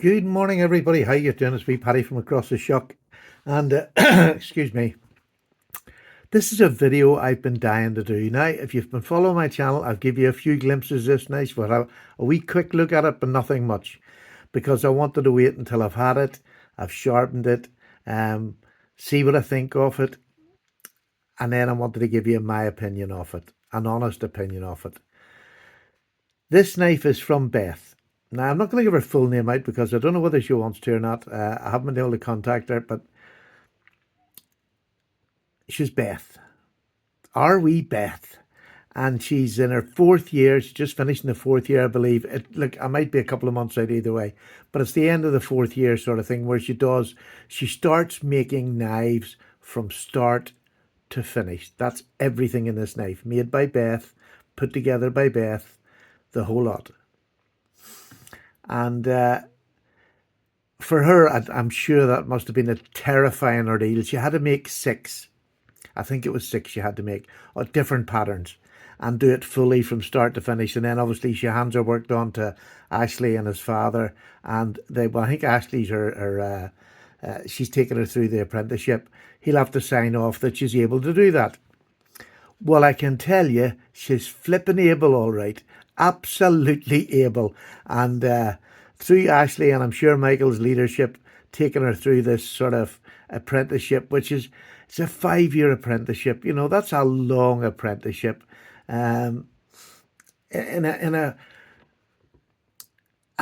Good morning, everybody. How you doing? It's me, Paddy, from across the shuck. And excuse me. This is a video I've been dying to do. Now, if you've been following my channel, I'll give you a few glimpses this night. We'll have a wee quick look at it, but nothing much, because I wanted to wait until I've had it, I've sharpened it, um, see what I think of it, and then I wanted to give you my opinion of it, an honest opinion of it. This knife is from Beth. Now, I'm not going to give her full name out because I don't know whether she wants to or not. I haven't been able to contact her, but she's Beth, our wee Beth. And she's in her fourth year. She's just finished in the fourth year, I believe. Look, I might be a couple of months out either way, but it's the end of the fourth year sort of thing where she starts making knives from start to finish. That's everything in this knife. Made by Beth, put together by Beth, the whole lot. And for her, I'm sure that must have been a terrifying ordeal. She had to make six. I think it was six she had to make, different patterns, and do it fully from start to finish. And then obviously she hands her work on to Ashley and his father. And I think Ashley's she's taken her through the apprenticeship. He'll have to sign off that she's able to do that. Well, I can tell you, she's flipping able, all right. Absolutely able. And through Ashley and I'm sure Michael's leadership, taking her through this sort of apprenticeship, which is it's a 5-year apprenticeship. You know, that's a long apprenticeship. Um, in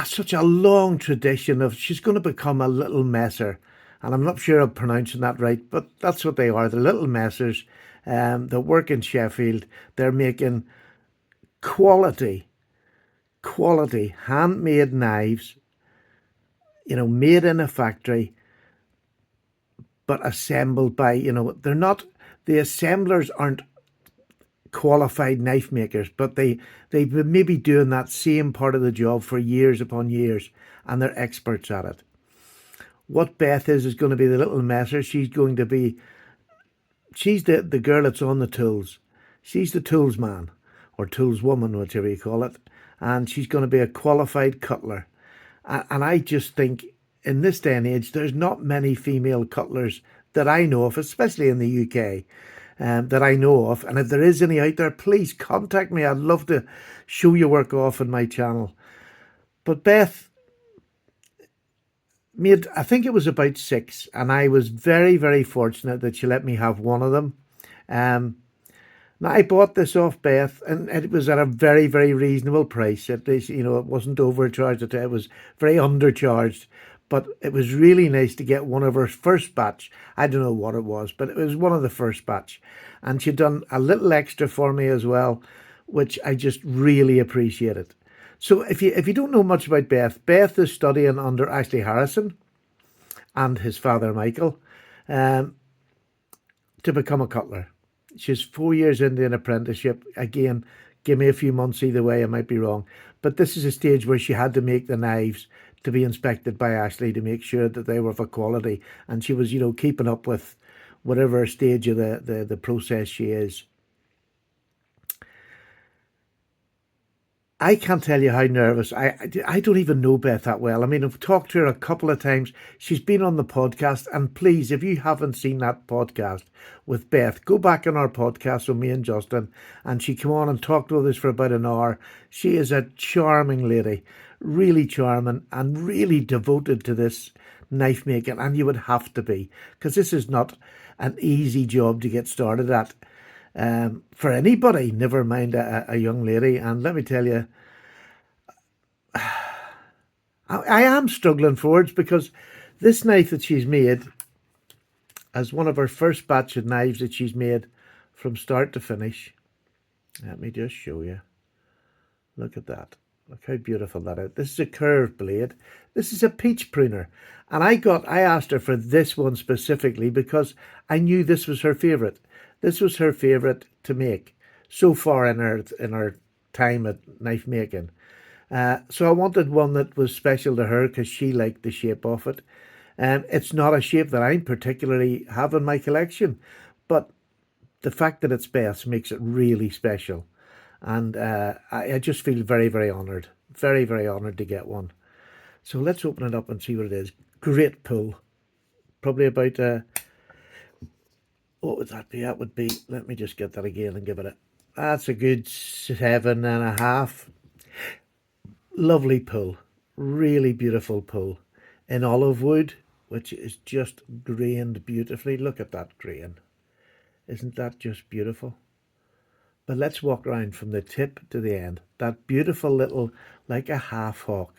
such a long tradition of she's going to become a little messer. And I'm not sure I'm pronouncing that right, but that's what they are. They're little messers that work in Sheffield. They're making quality, handmade knives, made in a factory, but assembled by, they're not, the assemblers aren't qualified knife makers, but they've been maybe doing that same part of the job for years upon years, and they're experts at it. What Beth is going to be the little messer. She's the girl that's on the tools. She's the tools man or tools woman, whichever you call it. And she's going to be a qualified cutler. And I just think in this day and age, there's not many female cutlers that I know of, especially in the UK, that I know of. And if there is any out there, please contact me. I'd love to show your work off on my channel. But Beth made, I think it was about six, and I was very, very fortunate that she let me have one of them. Now, I bought this off Beth, and it was at a very, very reasonable price. At least, it wasn't overcharged. It was very undercharged. But it was really nice to get one of her first batch. I don't know what it was, but it was one of the first batch. And she'd done a little extra for me as well, which I just really appreciated. So if you don't know much about Beth, Beth is studying under Ashley Harrison and his father Michael to become a cutler. She's 4 years into an apprenticeship. Again, give me a few months either way, I might be wrong. But this is a stage where she had to make the knives to be inspected by Ashley to make sure that they were of a quality. And she was, keeping up with whatever stage of the process she is. I can't tell you how nervous. I don't even know Beth that well. I mean, I've talked to her a couple of times. She's been on the podcast. And please, if you haven't seen that podcast with Beth, go back on our podcast with me and Justin. And she came on and talked with us for about an hour. She is a charming lady, really charming and really devoted to this knife making. And you would have to be, because this is not an easy job to get started at. For anybody, never mind a young lady. And let me tell you, I am struggling for words because this knife that she's made as one of her first batch of knives that she's made from start to finish. Let me just show you. Look at that. Look how beautiful that is. This is a curved blade. This is a peach pruner. And I asked her for this one specifically because I knew this was her favourite. This was her favourite to make so far in her time at knife making. So I wanted one that was special to her because she liked the shape of it. It's not a shape that I particularly have in my collection, but the fact that it's Beth's makes it really special. And I just feel very, very honoured. Very, very honoured to get one. So let's open it up and see what it is. Great pull. Probably about, what would that be? That would be, let me just get that again and give it a, that's a good 7.5. Lovely pull. Really beautiful pull. In olive wood, which is just grained beautifully. Look at that grain. Isn't that just beautiful? But let's walk around from the tip to the end. That beautiful little, like a half hawk,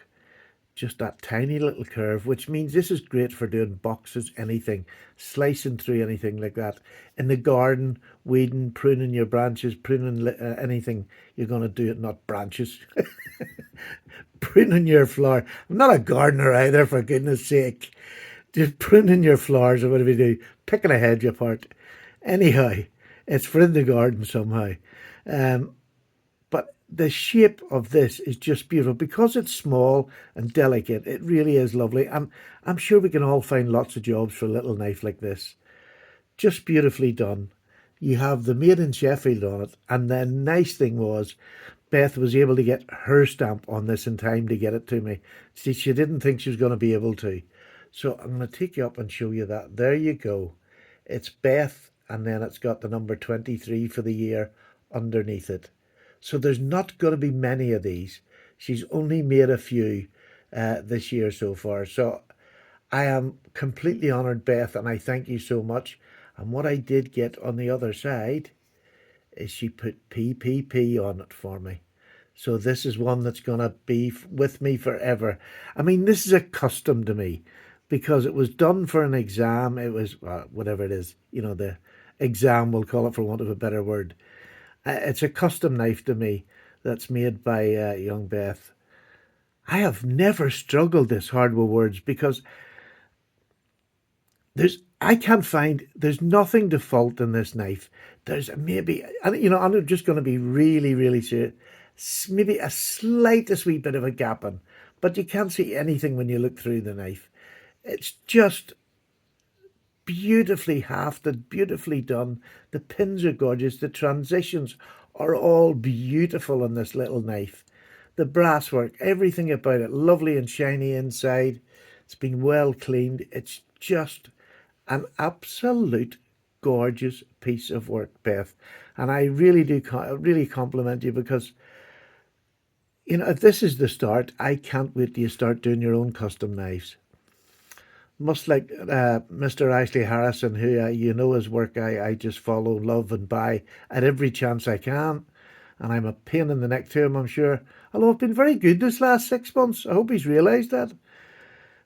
just that tiny little curve, which means this is great for doing boxes, anything, slicing through anything like that. In the garden, weeding, pruning your branches, pruning anything, you're going to do it, not branches. Pruning your flower. I'm not a gardener either, for goodness sake. Just pruning your flowers or whatever you do, picking a hedge apart. Anyhow, it's for in the garden somehow. Um, but the shape of this is just beautiful because it's small and delicate. It really is lovely. I'm sure we can all find lots of jobs for a little knife like this. Just beautifully done. You have the Made in Sheffield on it, and the nice thing was Beth was able to get her stamp on this in time to get it to me. See, she didn't think she was going to be able to. So I'm going to take you up and show you that. There you go. It's Beth, and then it's got the number 23 for the year underneath it. So there's not going to be many of these. She's only made a few this year so far. So I am completely honoured, Beth, and I thank you so much. And what I did get on the other side is she put PPP on it for me. So this is one that's going to be with me forever. I mean, this is a custom to me because it was done for an exam. It was, whatever it is, the exam, we'll call it for want of a better word. It's a custom knife to me that's made by young Beth. I have never struggled this hard with words because I can't find, there's nothing to fault in this knife. There's maybe, and I'm just going to be really, really serious. Maybe a slightest wee bit of a gap in, but you can't see anything when you look through the knife. It's just beautifully hafted, beautifully done. The pins are gorgeous. The transitions are all beautiful on this little knife. The brasswork, everything about it, lovely and shiny inside. It's been well cleaned. It's just an absolute gorgeous piece of work, Beth. And I really do really compliment you because, if this is the start, I can't wait till you start doing your own custom knives. Much like Mr. Ashley Harrison, who his work, I just follow, love and buy at every chance I can. And I'm a pain in the neck to him, I'm sure. Although I've been very good this last 6 months. I hope he's realised that.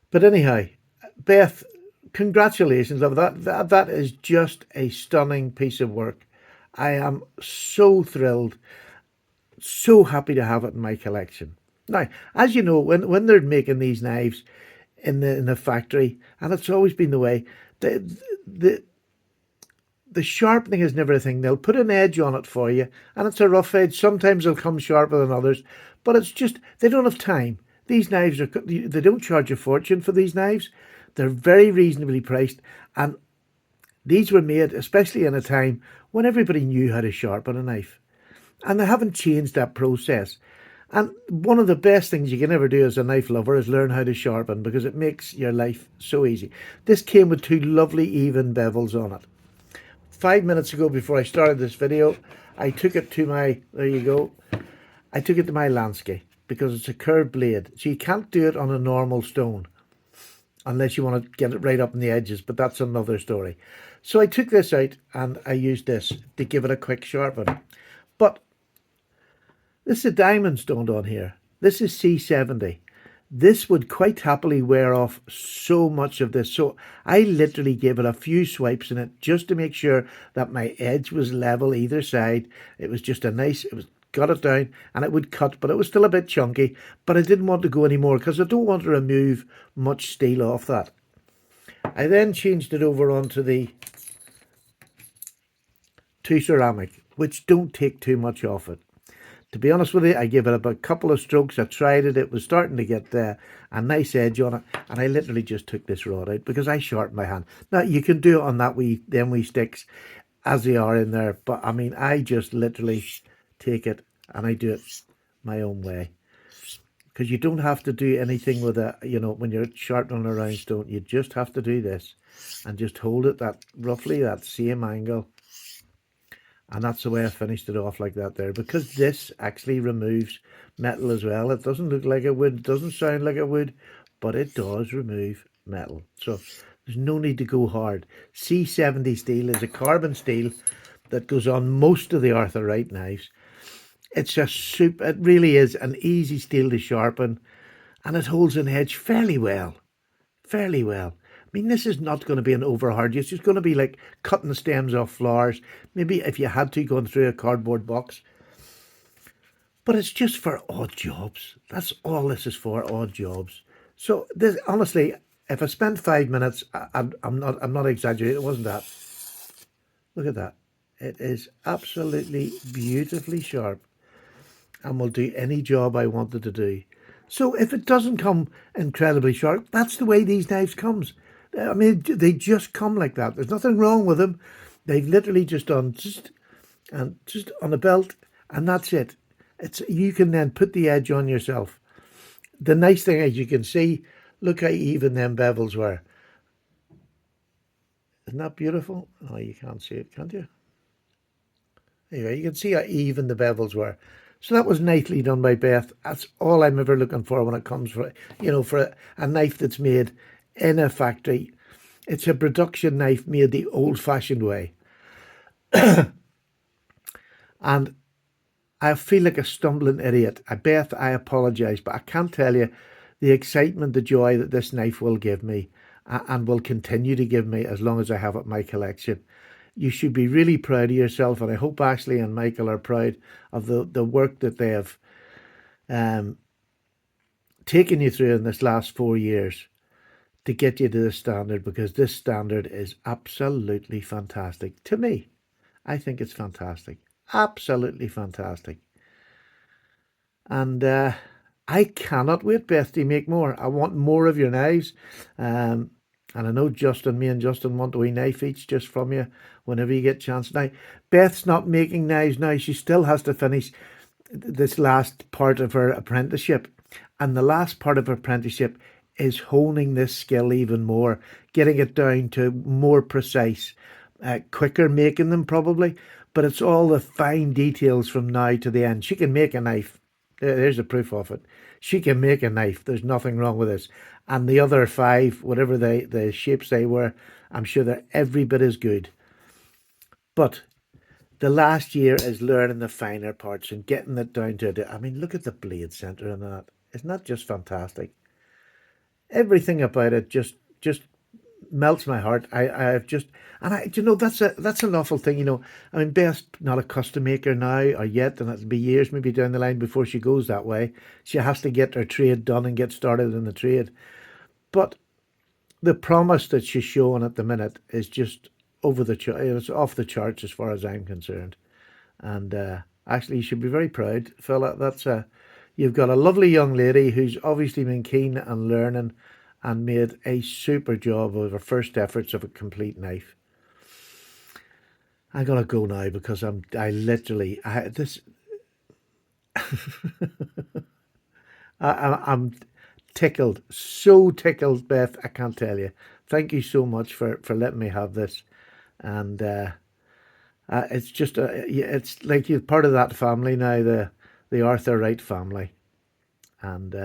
But anyhow, Beth, congratulations, love. That is just a stunning piece of work. I am so thrilled, so happy to have it in my collection. Now, as you know, when they're making these knives in the factory, and it's always been the way, the sharpening is never a thing. They'll put an edge on it for you, and it's a rough edge. Sometimes they'll come sharper than others, but it's just they don't have time. These knives they don't charge a fortune for these knives. They're very reasonably priced, and these were made especially in a time when everybody knew how to sharpen a knife, and they haven't changed that process. And one of the best things you can ever do as a knife lover is learn how to sharpen, because it makes your life so easy. This came with two lovely even bevels on it. 5 minutes ago, before I started this video, I took it to my, there you go, I took it to my Lansky because it's a curved blade. So you can't do it on a normal stone unless you want to get it right up in the edges, but that's another story. So I took this out and I used this to give it a quick sharpen. But this is a diamond stone on here. This is C70. This would quite happily wear off so much of this. So I literally gave it a few swipes in it just to make sure that my edge was level either side. It was just got it down and it would cut, but it was still a bit chunky. But I didn't want to go any more because I don't want to remove much steel off that. I then changed it over onto the two ceramic, which don't take too much off it. To be honest with you, I gave it about a couple of strokes. I tried it. It was starting to get a nice edge on it. And I literally just took this rod out because I sharpened my hand. Now, you can do it on them wee sticks as they are in there. But, I mean, I just literally take it and I do it my own way. because you don't have to do anything with a, when you're sharpening a round stone, you just have to do this and just hold it that roughly that same angle. And that's the way I finished it off like that there, because this actually removes metal as well. It doesn't look like it would, it doesn't sound like it would, but it does remove metal. So there's no need to go hard. C70 steel is a carbon steel that goes on most of the Arthur Wright knives. It's a soup. It really is an easy steel to sharpen, and it holds an edge fairly well. Fairly well. I mean, this is not going to be an overhard. It's just going to be like cutting the stems off flowers. Maybe if you had to, going through a cardboard box. But it's just for odd jobs. That's all this is for, odd jobs. So this, honestly, if I spent 5 minutes, I'm not exaggerating. It wasn't that. Look at that. It is absolutely beautifully sharp, and will do any job I wanted to do. So if it doesn't come incredibly sharp, that's the way these knives comes. I mean, they just come like that. There's nothing wrong with them. They've literally just done just on a belt, and that's it. You can then put the edge on yourself. The nice thing is you can see, look how even them bevels were. Isn't that beautiful? Oh, you can't see it, can't you? Anyway, you can see how even the bevels were. So that was nicely done by Beth. That's all I'm ever looking for when it comes for, for a knife that's made in a factory. It's a production knife made the old-fashioned way. And I feel like a stumbling idiot. Beth, I apologise, but I can't tell you the excitement, the joy that this knife will give me and will continue to give me as long as I have it in my collection. You should be really proud of yourself, and I hope Ashley and Michael are proud of the work that they have taken you through in this last 4 years to get you to this standard, because this standard is absolutely fantastic. To me, I think it's fantastic. Absolutely fantastic. And I cannot wait, Beth, to make more. I want more of your knives. And I know me and Justin want a wee knife each just from you whenever you get a chance. Now, Beth's not making knives now. She still has to finish this last part of her apprenticeship. And the last part of her apprenticeship is honing this skill even more, getting it down to more precise, quicker making them probably. But it's all the fine details from now to the end. She can make a knife. There's the proof of it. She can make a knife. There's nothing wrong with this. And the other 5, whatever the shapes they were, I'm sure they're every bit as good. But the last year is learning the finer parts and getting it down to it. I mean, look at the blade center and that. Isn't that just fantastic? Everything about it just melts my heart. I've just, and that's an awful thing. I mean, Beth's not a custom maker now or yet, and it'll be years maybe down the line before she goes that way. She has to get her trade done and get started in the trade. But the promise that she's showing at the minute is just over the chart. It's off the charts as far as I'm concerned. And actually, you should be very proud, fella. You've got a lovely young lady who's obviously been keen and learning and made a super job of her first efforts of a complete knife. I gotta go now because I'm tickled, so tickled, Beth. I can't tell you. Thank you so much for letting me have this, and it's just it's like you're part of that family now, the Arthur Wright family, and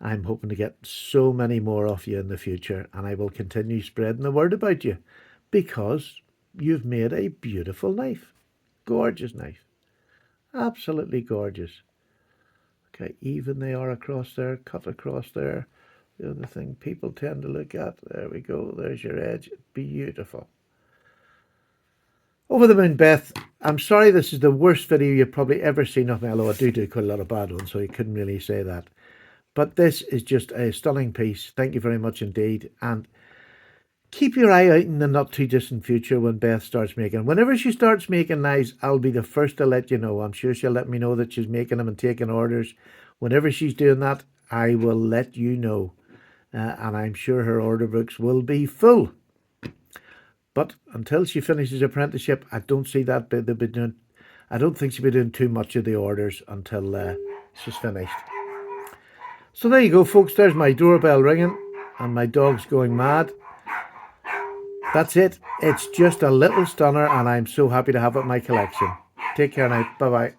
I'm hoping to get so many more of you in the future, and I will continue spreading the word about you because you've made a beautiful knife. Gorgeous knife. Absolutely gorgeous. Okay, even they are across there, cut across there. The other thing people tend to look at. There we go. There's your edge. Beautiful. Over the moon, Beth. I'm sorry this is the worst video you've probably ever seen of me, although I do quite a lot of bad ones, so you couldn't really say that. But this is just a stunning piece. Thank you very much indeed. And keep your eye out in the not too distant future when Beth starts making. Whenever she starts making knives, I'll be the first to let you know. I'm sure she'll let me know that she's making them and taking orders. Whenever she's doing that, I will let you know. And I'm sure her order books will be full. But until she finishes her apprenticeship, I don't see that they'll be doing. I don't think she'll be doing too much of the orders until she's finished. So there you go, folks. There's my doorbell ringing and my dog's going mad. That's it. It's just a little stunner and I'm so happy to have it in my collection. Take care now. Bye-bye.